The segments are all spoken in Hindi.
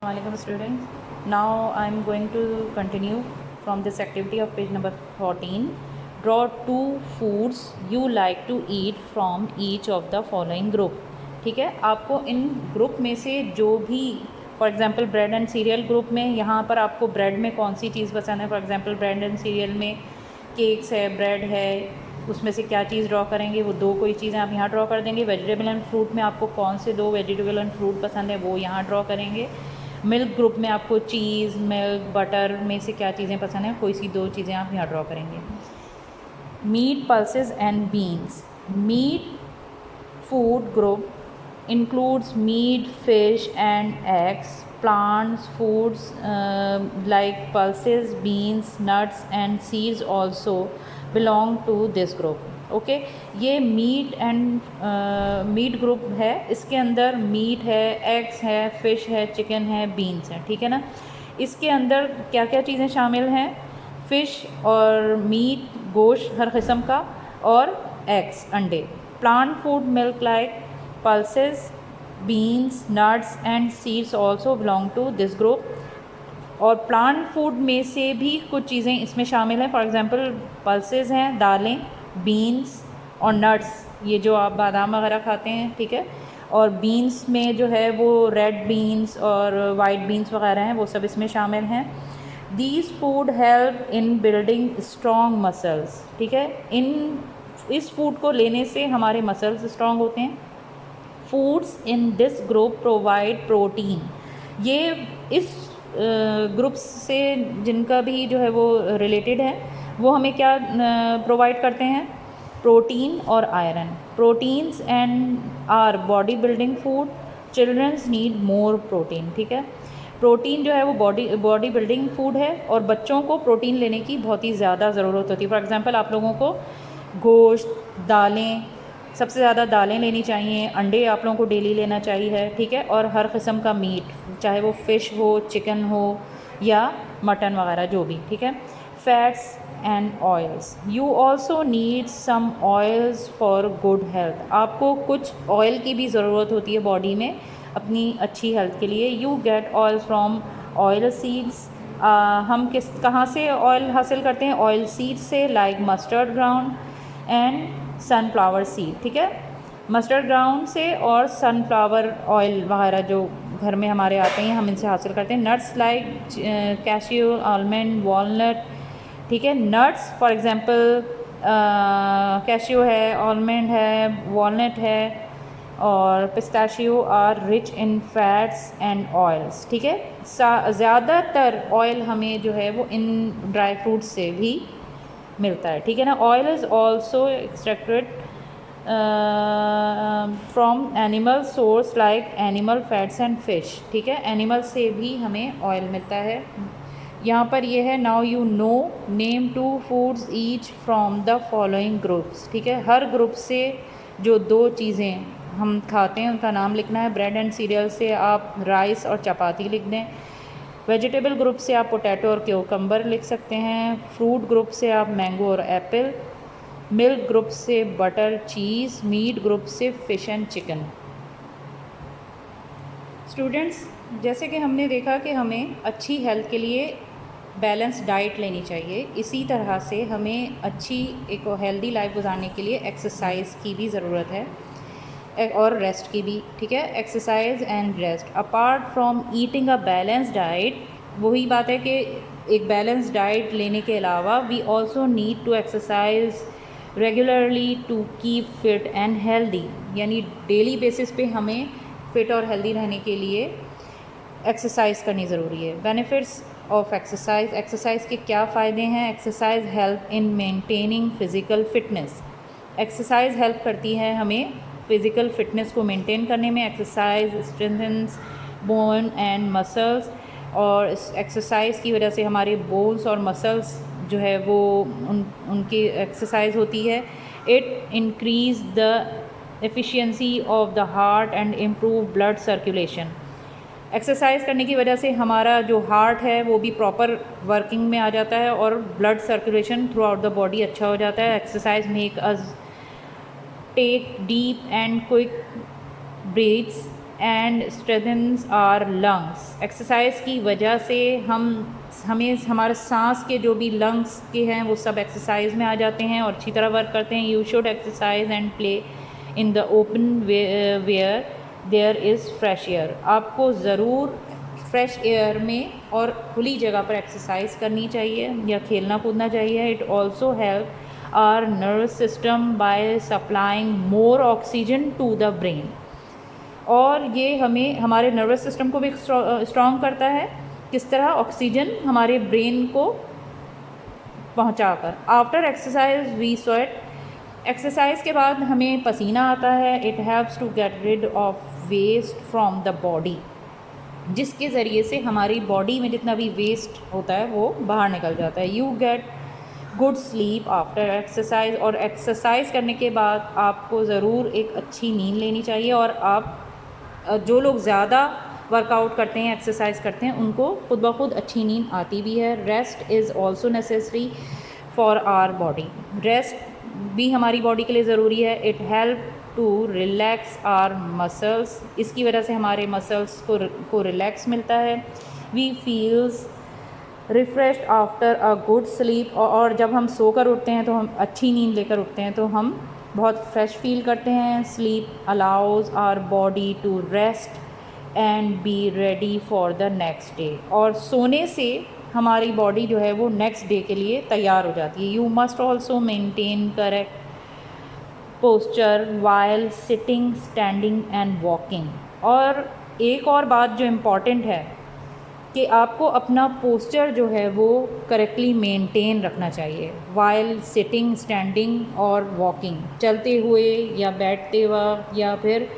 Assalamualaikum students. Now I am going to continue from this activity of page number 14. Draw two foods you like to eat from each of the following group. ठीक है, आपको इन ग्रुप में से जो भी for example bread and serial group में यहाँ पर आपको ब्रेड में कौन सी चीज़ पसंद है. For example bread and serial में केक्स है, ब्रेड है, उसमें से क्या चीज़ ड्रॉ करेंगे, वो दो कोई चीज़ें आप यहाँ ड्रॉ कर देंगे. वेजिटेबल एंड फ्रूट में आपको कौन से दो वेजिटेबल एंड फ्रूट पसंद है वो यहाँ ड्रॉ करेंगे. मिल्क ग्रुप में आपको चीज़, मिल्क, बटर में से क्या चीज़ें पसंद हैं, कोई सी दो चीज़ें आप यहाँ ड्रॉ करेंगे. Meat, pulses and beans. Meat food group includes meat, fish and eggs. Plants foods like pulses, beans, nuts and seeds also belong to this group. Okay ये मीट एंड मीट ग्रुप है. इसके अंदर मीट है, एग्स है, फ़िश है, चिकन है, बीन्स है. ठीक है ना. इसके अंदर क्या क्या चीज़ें शामिल हैं? फ़िश और मीट, गोश्त हर किस्म का, और एग्स, अंडे. Plant food milk like pulses, beans, nuts and seeds also belong to this group. और प्लांट फूड में से भी कुछ चीज़ें इसमें शामिल हैं. फॉर एग्जांपल पल्सेस हैं, दालें, बीन्स और नट्स, ये जो आप बादाम वगैरह खाते हैं. ठीक है. और बीन्स में जो है वो रेड बीन्स और वाइट बीन्स वगैरह हैं, वो सब इसमें शामिल हैं. These food help in building strong muscles. ठीक है. इस फूड को लेने से हमारे मसल्स स्ट्रॉन्ग होते हैं. Foods in this group provide protein. ये इस ग्रुप से जिनका भी जो है वो रिलेटेड है वो हमें क्या प्रोवाइड करते हैं? प्रोटीन और आयरन. Proteins and are body building food. Childrens need more protein. ठीक है. प्रोटीन जो है वो बॉडी बिल्डिंग फूड है और बच्चों को प्रोटीन लेने की बहुत ही ज़्यादा ज़रूरत होती है. फॉर एग्जांपल आप लोगों को गोश्त, दालें, सबसे ज़्यादा दालें लेनी चाहिए. अंडे आप लोगों को डेली लेना चाहिए. ठीक है. और हर किस्म का मीट, चाहे वो फ़िश हो, चिकन हो या मटन वगैरह जो भी. ठीक है. Fats and oils. You also need some oils for good health. आपको कुछ ऑयल की भी ज़रूरत होती है बॉडी में अपनी अच्छी हेल्थ के लिए. You get oil from oil seeds. हम कहाँ से ऑयल हासिल करते हैं? ऑयल सीड्स से, like mustard ground and sunflower seed. ठीक है. मस्टर्ड ग्राउंड से और सनफ्लावर ऑयल वगैरह जो घर में हमारे आते हैं हम इनसे हासिल करते हैं. Nuts like cashew, almond, walnut. ठीक है. नट्स फॉर एग्जांपल कैशियो है, आलमंड है, वॉलनट है और pistachio are rich in fats and oils. ठीक है. ज़्यादातर ऑयल हमें जो है वो इन ड्राई फ्रूट्स से भी मिलता है. ठीक है ना. Oil is also extracted from animal source like animal fats and fish. ठीक है. एनिमल से भी हमें ऑयल मिलता है. यहाँ पर ये है, now you know name two foods each from the following groups. ठीक है. हर ग्रुप से जो दो चीज़ें हम खाते हैं उनका नाम लिखना है. ब्रेड एंड सीरियल से आप राइस और चपाती लिख दें. वेजिटेबल ग्रुप से आप पोटैटो और क्यूकम्बर लिख सकते हैं. फ्रूट ग्रुप से आप मैंगो और एप्पल. मिल्क ग्रुप से बटर, चीज़. मीट ग्रुप से फ़िश एंड चिकन. स्टूडेंट्स, जैसे कि हमने देखा कि हमें अच्छी हेल्थ के लिए बैलेंस डाइट लेनी चाहिए, इसी तरह से हमें अच्छी एक हेल्दी लाइफ गुजारने के लिए एक्सरसाइज की भी ज़रूरत है और रेस्ट की भी. ठीक है. Exercise and rest. Apart from eating a balance diet, वही बात है कि एक बैलेंस डाइट लेने के अलावा we also need to exercise regularly to keep fit and healthy. यानी डेली बेसिस पे हमें फ़िट और हेल्दी रहने के लिए एक्सरसाइज करनी ज़रूरी है. Benefits of exercise. एक्सरसाइज के क्या फ़ायदे हैं? Exercise help in maintaining physical fitness. Exercise help करती है हमें फ़िज़िकल फ़िटनेस को मेंटेन करने में. Exercise strengthens bone and muscles. और इस एक्सरसाइज की वजह से हमारे बोन्स और मसल्स जो है वो उनकी एक्सरसाइज होती है. It increase the efficiency of the heart and improve blood circulation. Exercise करने की वजह से हमारा जो हार्ट है वो भी प्रॉपर वर्किंग में आ जाता है और blood circulation throughout the body अच्छा हो जाता है. Exercise make us take deep and quick breaths and strengthens our lungs. Exercise की वजह से हमें हमारे सांस के जो भी लंग्स के हैं वो सब एक्सरसाइज में आ जाते हैं और अच्छी तरह वर्क करते हैं। You should exercise and play in the open where there is fresh air. आपको ज़रूर फ्रेश एयर में और खुली जगह पर एक्सरसाइज करनी चाहिए या खेलना कूदना चाहिए। It also help our nervous system by supplying more oxygen to the brain. और ये हमें हमारे नर्वस सिस्टम को भी स्ट्रॉन्ग करता है। किस तरह? ऑक्सीजन हमारे ब्रेन को पहुंचाकर। After exercise we sweat. Exercise के बाद हमें पसीना आता है। It helps to get rid of waste from the body, जिसके ज़रिए से हमारी बॉडी में जितना भी वेस्ट होता है वो बाहर निकल जाता है। You get good sleep after exercise. और एक्सरसाइज करने के बाद आपको ज़रूर एक अच्छी नींद लेनी चाहिए। और आप जो लोग ज़्यादा वर्कआउट करते हैं, एक्सरसाइज करते हैं, उनको खुद ब खुद अच्छी नींद आती भी है। Rest is also necessary for our body. Rest भी हमारी बॉडी के लिए ज़रूरी है। It help to relax our muscles. इसकी वजह से हमारे मसल्स को रिलैक्स मिलता है। We feels refreshed after a good sleep. और जब हम सोकर उठते हैं तो हम अच्छी नींद लेकर उठते हैं तो हम बहुत फ्रेश फील करते हैं। Sleep allows our body to rest and be ready for the next day. और सोने से हमारी बॉडी जो है वो नेक्स्ट डे के लिए तैयार हो जाती है। You must also maintain correct posture while sitting, standing and walking. और एक और बात जो इम्पॉर्टेंट है कि आपको अपना पोस्चर जो है वो करेक्टली मेंटेन रखना चाहिए वाइल सिटिंग, स्टैंडिंग और वॉकिंग। चलते हुए या बैठते वक्त या फिर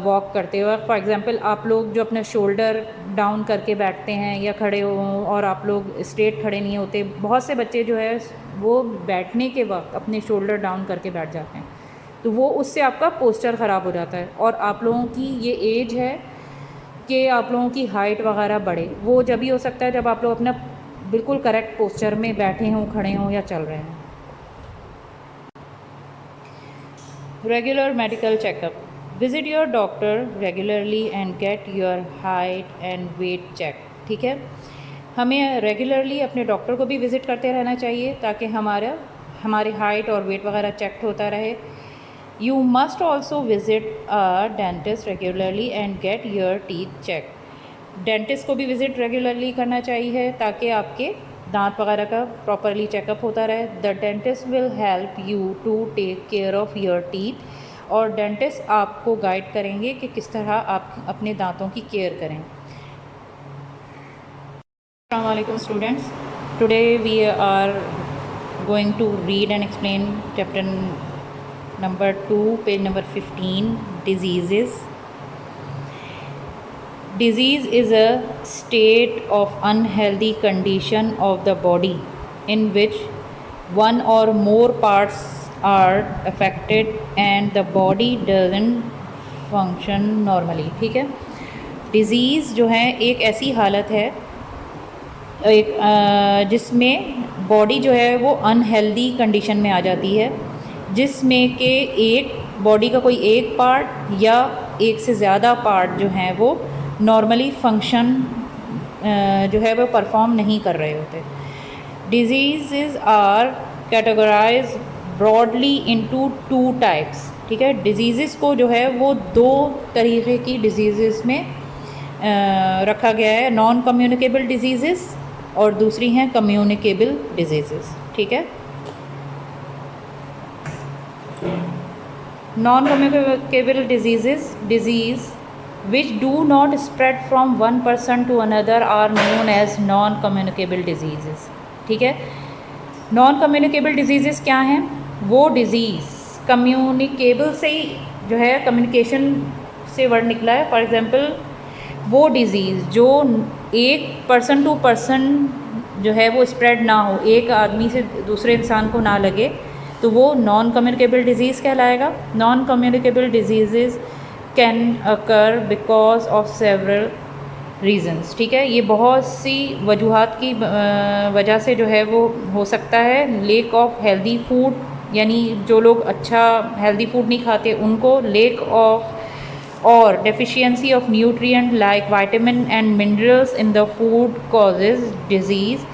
वॉक करते वक्त। फॉर एग्ज़ाम्पल आप लोग जो अपने शोल्डर डाउन करके बैठते हैं या खड़े हो और आप लोग स्ट्रेट खड़े नहीं होते, बहुत से बच्चे जो है वो बैठने के वक्त अपने शोल्डर डाउन करके बैठ जाते हैं, तो वो उससे आपका पोस्चर ख़राब हो जाता है। और आप लोगों की ये एज है कि आप लोगों की हाइट वगैरह बढ़े, वो जब ही हो सकता है जब आप लोग अपना बिल्कुल करेक्ट पोस्चर में बैठे हों, खड़े हों या चल रहे हैं। Regular medical checkup. Visit your doctor regularly and get your height and weight check. ठीक है, हमें रेगुलरली अपने डॉक्टर को भी विज़िट करते रहना चाहिए ताकि हमारे हाइट और वेट वगैरह चेक होता रहे। You must also visit a dentist regularly and get your teeth check. Dentist को भी विज़िट रेगुलरली करना चाहिए ताकि आपके दांत वगैरह का प्रॉपरली चेकअप होता रहे। The dentist will help you to take care of your teeth. और डेंटिस्ट आपको गाइड करेंगे कि किस तरह आप अपने दांतों की केयर करें। अस्सलाम वालेकुम students, today we are going to read and explain chapter number 2, page number 15, diseases. Disease is a state of unhealthy condition of the body in which one or more parts are affected and the body doesn't function normally। ठीक है, डिज़ीज़ जो है एक ऐसी हालत है जिसमें बॉडी जो है वो अनहेल्दी कंडीशन में आ जाती है, जिसमें कि एक बॉडी का कोई एक पार्ट या एक से ज़्यादा पार्ट जो हैं वो नॉर्मली फंक्शन जो है वो परफॉर्म नहीं कर रहे होते। Disease are categorised broadly into 2 types. ठीक है, डिजीज़ को जो है वो 2 तरीक़े की डिजीज़ में रखा गया है, नॉन कम्युनिकेबल डिजीज़ और दूसरी हैं कम्युनिकेबल डिजीज़। ठीक है, non communicable disease which do not spread from one person to another are known as non-communicable diseases। ठीक है, नॉन कम्युनिकेबल डिजीज़ क्या हैं? वो डिज़ीज़ कम्युनिकेबल से ही जो है कम्युनिकेशन से वर्ड निकला है। फॉर एग्ज़ाम्पल वो डिज़ीज़ जो एक पर्सन टू पर्सन जो है वो स्प्रेड ना हो, एक आदमी से दूसरे इंसान को ना लगे, तो वो नॉन कम्युनिकेबल डिज़ीज़ कहलाएगा। Non communicable disease can occur because of several reasons. ठीक है, ये बहुत सी वजूहात की वजह से जो है वो हो सकता है। लेक ऑफ हेल्दी फूड, यानी जो लोग अच्छा हेल्दी फूड नहीं खाते उनको, lake of or deficiency of nutrient like vitamin and minerals in the food causes disease,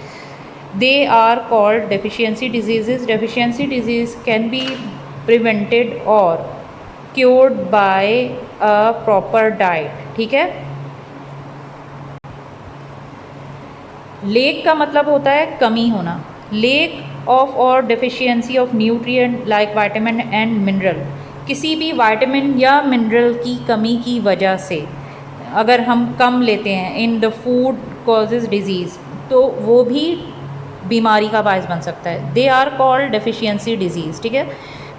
they are called deficiency diseases. Deficiency disease can be prevented or cured by a proper diet. ठीक है। लेक का मतलब होता है कमी होना, लेक ऑफ और deficiency of nutrient like vitamin and mineral, किसी भी विटामिन या मिनरल की कमी की वजह से अगर हम कम लेते हैं in the food causes disease, तो वो भी बीमारी का बायस बन सकता है। They are called deficiency disease. ठीक है।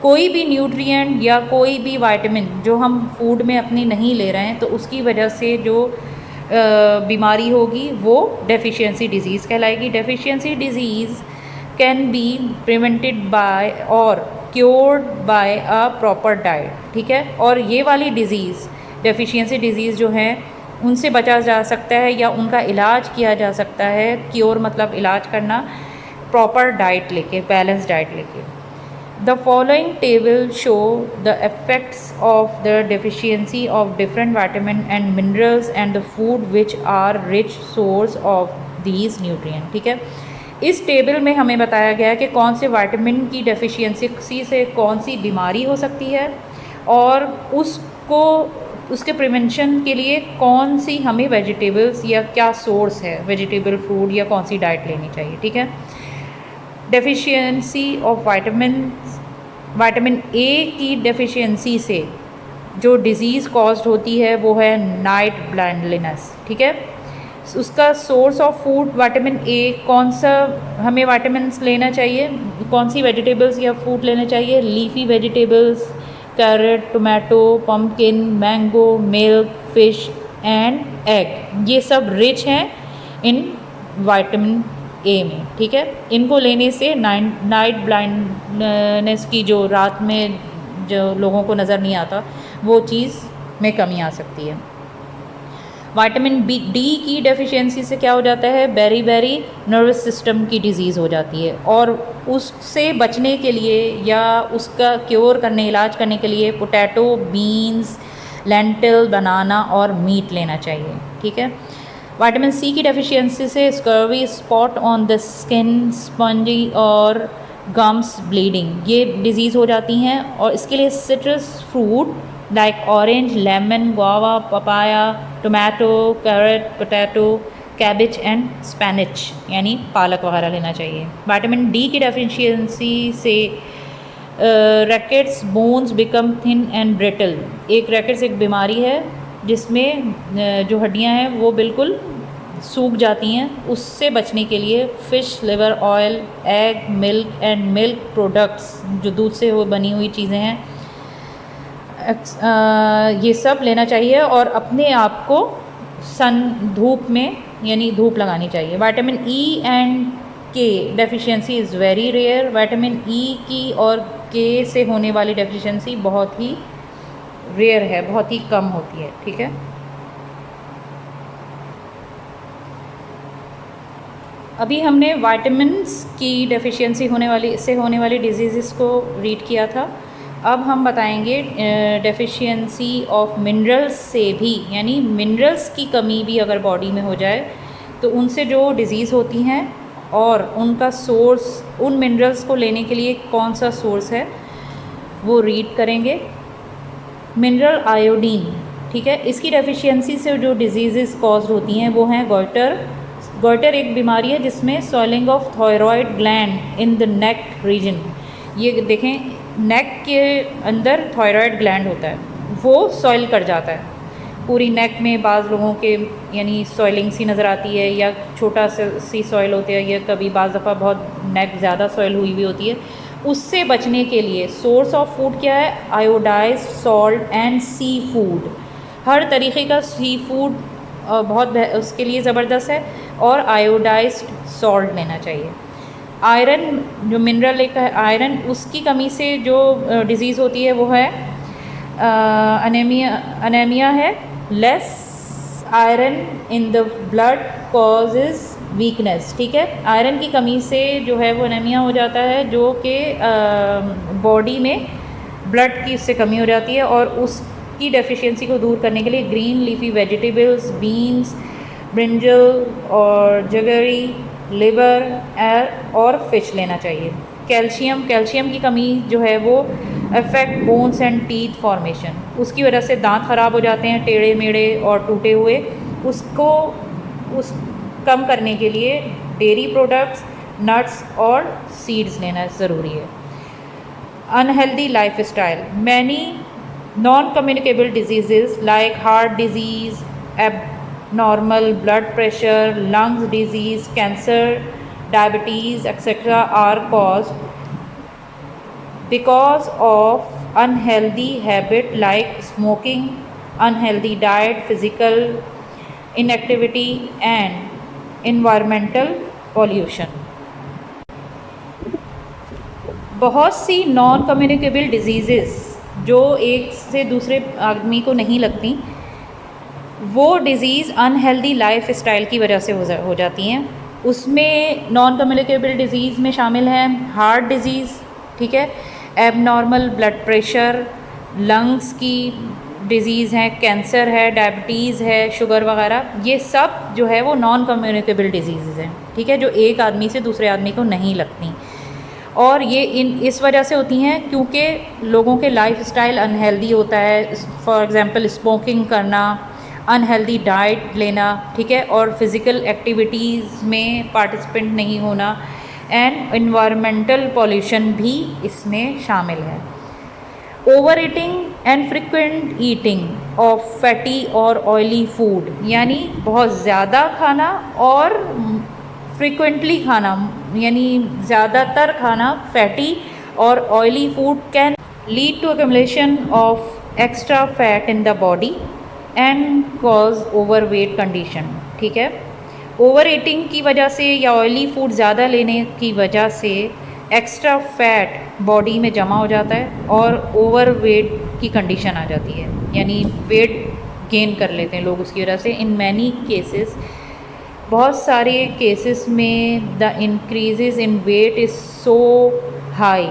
कोई भी न्यूट्रिएंट या कोई भी विटामिन जो हम फूड में अपनी नहीं ले रहे हैं, तो उसकी वजह से जो बीमारी होगी वो डेफिशिएंसी डिजीज़ कहलाएगी। Deficiency disease can be prevented by और cured by a proper diet. ठीक है। और ये वाली डिज़ीज़, डेफिशिएंसी डिज़ीज़ जो है, उनसे बचा जा सकता है या उनका इलाज किया जा सकता है, क्योर मतलब इलाज करना, प्रॉपर डाइट लेके, बैलेंस डाइट लेके। The following table show the effects of the deficiency of different vitamin and minerals and the food which are rich source of these nutrients। ठीक है। इस टेबल में हमें बताया गया है कि कौन से विटामिन की डेफिशिएंसी से कौन सी बीमारी हो सकती है और उसके प्रिवेंशन के लिए कौन सी हमें वेजिटेबल्स या क्या सोर्स है वेजिटेबल फूड या कौन सी डाइट लेनी चाहिए। ठीक है। डेफिशिएंसी ऑफ विटामिन ए की डेफिशिएंसी से जो डिज़ीज़ कॉज्ड होती है वो है नाइट ब्लाइंडनेस। ठीक है। उसका source of food vitamin A, कौन सा हमें विटामिन्स लेना चाहिए, कौन सी वेजिटेबल्स या फूड लेना चाहिए, leafy vegetables, carrot, tomato, pumpkin, mango, milk, fish and egg, ये सब रिच हैं इन विटामिन ए में। ठीक है। इनको लेने से नाइट ब्लाइंडनेस की जो रात में जो लोगों को नज़र नहीं आता, वो चीज़ में कमी आ सकती है। विटामिन डी की डेफिशिएंसी से क्या हो जाता है, बेरी नर्वस सिस्टम की डिज़ीज़ हो जाती है, और उससे बचने के लिए या उसका क्योर करने, इलाज करने के लिए पोटैटो, बीन्स, लेंटिल, बनाना और मीट लेना चाहिए। ठीक है। विटामिन सी की डेफिशिएंसी से scurvy, spot on the skin, spongy और गम्स ब्लीडिंग, ये डिजीज़ हो जाती हैं। और इसके लिए citrus fruit like orange, lemon, guava, papaya, tomato, carrot, potato, cabbage and spinach यानी पालक वगैरह लेना चाहिए। विटामिन डी की डेफिशिएंसी से rickets, bones become thin and brittle, एक रैकेट्स एक बीमारी है जिसमें जो हड्डियां हैं वो बिल्कुल सूख जाती हैं। उससे बचने के लिए fish liver oil, egg, milk and milk products, जो दूध से वो बनी हुई चीज़ें हैं, ये सब लेना चाहिए। और अपने आप को धूप में यानी धूप लगानी चाहिए। Vitamin E and K deficiency is very rare. Vitamin E की और के से होने वाली डेफिशिएंसी बहुत ही रेयर है, बहुत ही कम होती है। ठीक है। अभी हमने विटामिन्स की डेफिशिएंसी होने वाली डिजीज़ को रीड किया था। अब हम बताएंगे डेफिशिएंसी ऑफ मिनरल्स से भी, यानी मिनरल्स की कमी भी अगर बॉडी में हो जाए तो उनसे जो डिज़ीज़ होती हैं और उनका सोर्स, उन मिनरल्स को लेने के लिए कौन सा सोर्स है वो रीड करेंगे। Mineral iodine. ठीक है। इसकी डेफिशिएंसी से जो डिजीज़ कॉज होती हैं वो हैं गॉइटर। गॉइटर एक बीमारी है जिसमें swelling of thyroid gland in the neck region, ये देखें नेक के अंदर थायराइड ग्लैंड होता है, वो सॉइल कर जाता है पूरी नेक में। बाज़ लोगों के यानी सॉइलिंग सी नज़र आती है या छोटा सी सॉइल होती है, या कभी बाज़ दफ़ा बहुत नेक ज़्यादा सॉइल हुई भी होती है। उससे बचने के लिए सोर्स ऑफ फूड क्या है, iodized salt and sea food. हर तरीक़े का सी फूड बहुत उसके लिए ज़बरदस्त है, और आयोडाइज्ड सॉल्ट लेना चाहिए। आयरन, जो मिनरल एक है आयरन, उसकी कमी से जो डिज़ीज़ होती है वो है अनेमिया है। Less iron in the blood causes weakness. ठीक है। आयरन की कमी से जो है वो अनेमिया हो जाता है, जो कि बॉडी में ब्लड की उससे कमी हो जाती है और उसकी की डेफिशिएंसी को दूर करने के लिए green leafy vegetables, beans, brinjal और जगरी, लिवर और फिश लेना चाहिए। कैल्शियम की कमी जो है वो affect bones and teeth formation, उसकी वजह से दांत ख़राब हो जाते हैं, टेढ़े मेढ़े और टूटे हुए। उस कम करने के लिए डेयरी प्रोडक्ट्स, नट्स और सीड्स लेना ज़रूरी है। Unhealthy life style, many non communicable disease like heart disease, abnormal blood pressure, lungs disease, cancer, diabetes, etc. are caused because of unhealthy habit like smoking, unhealthy diet, physical inactivity and environmental pollution. बहुत सी नॉन कम्युनिकेबल डिजीज़ जो एक से दूसरे आदमी को नहीं लगती, वो डिज़ीज़ अनहेल्दी लाइफ स्टाइल की वजह से हो जाती हैं। उसमें नॉन कम्युनिकेबल डिज़ीज़ में शामिल हैं हार्ट डिज़ीज़, ठीक है, एबनॉर्मल ब्लड प्रेशर, लंग्स की डिज़ीज़ हैं, कैंसर है, डायबिटीज़ है, शुगर वगैरह, ये सब जो है वो नॉन कम्युनिकेबल डिजीज़ हैं, ठीक है, जो एक आदमी से दूसरे आदमी को नहीं लगती। और ये इस वजह से होती हैं क्योंकि लोगों के लाइफ स्टाइल अनहेल्दी होता है। फॉर एग्ज़ाम्पल स्मोकिंग करना, अनहेल्दी डाइट लेना, ठीक है, और फिज़िकल एक्टिविटीज़ में पार्टिसिपेंट नहीं होना, एंड एनवायरमेंटल पॉल्यूशन भी इसमें शामिल है। Over eating and frequent eating of fatty और ऑयली फूड, यानी बहुत ज़्यादा खाना और फ्रिक्वेंटली खाना, यानी ज़्यादातर खाना फैटी और oily food can lead to accumulation of extra fat in the body and cause overweight condition, ठीक है। ओवर ईटिंग की वजह से या ऑयली फूड ज़्यादा लेने की वजह से एक्स्ट्रा फैट बॉडी में जमा हो जाता है और ओवरवेट की कंडीशन आ जाती है, यानी वेट गेन कर लेते हैं लोग उसकी वजह से। इन मैनी केसेस, बहुत सारे केसेस में the increases in weight is so high,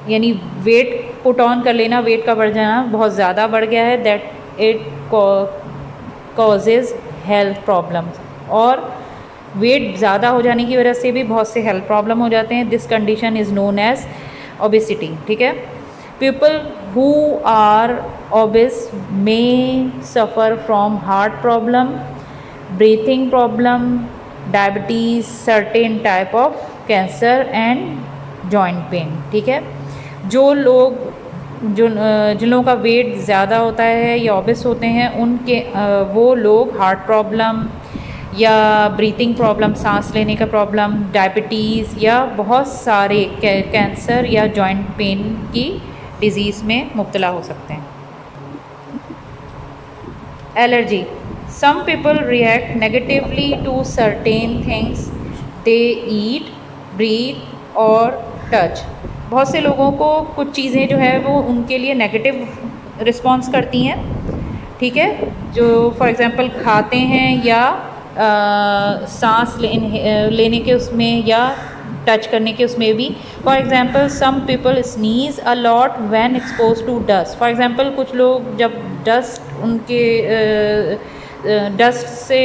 यानी वेट पुट ऑन कर लेना, वेट का बढ़ जाना बहुत ज़्यादा बढ़ गया है, that it causes health problems, और वेट ज़्यादा हो जाने की वजह से भी बहुत से हेल्थ प्रॉब्लम हो जाते हैं। This condition is known as obesity, ठीक है। People who are obese may suffer from heart problem, breathing problem, diabetes, certain type of cancer and joint pain, ठीक है। जो लोग जिन लोगों का वेट ज़्यादा होता है या ओबेस होते हैं, उनके वो लोग हार्ट प्रॉब्लम या ब्रीथिंग प्रॉब्लम, सांस लेने का प्रॉब्लम, डायबिटीज़ या बहुत सारे कैंसर या जॉइंट पेन की डिज़ीज़ में मुब्तला हो सकते हैं। Allergy, some people react negatively to certain things they eat, breathe और touch। बहुत से लोगों को कुछ चीज़ें जो है वो उनके लिए नेगेटिव रिस्पॉन्स करती हैं, ठीक है, जो फॉर एग्ज़ाम्पल खाते हैं या सांस लेने के उसमें या टच करने के उसमें भी। For example some people sneeze a lot when expose to dust. For example कुछ लोग जब डस्ट उनके डस्ट से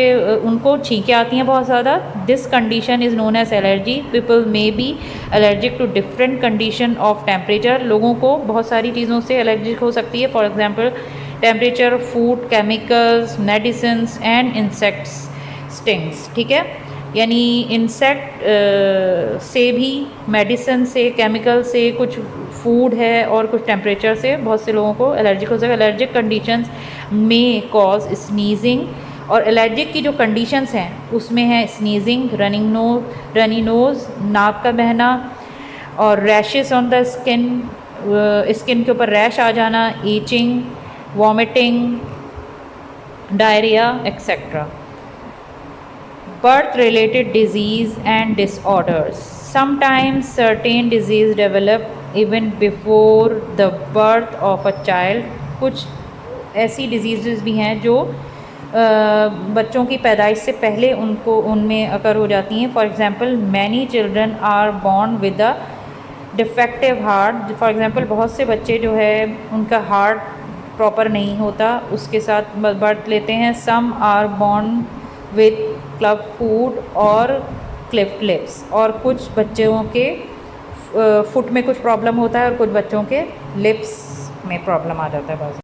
उनको छींकें आती हैं बहुत ज़्यादा, this condition is known as allergy. People may be allergic to different condition of temperature. लोगों को बहुत सारी चीज़ों से एलर्जिक हो सकती है, for example temperature, food, chemicals, medicines and insects stings, ठीक है, यानी इंसेक्ट से भी, मेडिसिन से, केमिकल से, कुछ फूड है और कुछ टेम्परेचर से बहुत से लोगों को एलर्जिक हो सकता है। एलर्जिक कंडीशंस में कॉज स्नीजिंग, और एलर्जिक की जो कंडीशंस हैं उसमें है स्नीजिंग, रनी नोज़, नाक का बहना, और rashes on the skin, skin के ऊपर रैश आ जाना, itching, vomiting, diarrhoea etcetera. Birth related disease and disorders, sometimes certain disease develop even before the birth of a child। कुछ ऐसी डिजीज़ भी हैं जो बच्चों की पैदाइश से पहले उनमें अकर हो जाती हैं। For example many children are born with a defective heart. For example बहुत से बच्चे जो है उनका हार्ट प्रॉपर नहीं होता उसके साथ बर्थ लेते हैं। Some are born with club foot और क्लिफ्ट लिप्स, और कुछ बच्चों के फुट में कुछ प्रॉब्लम होता है और कुछ बच्चों के लिप्स में प्रॉब्लम आ जाता है बस।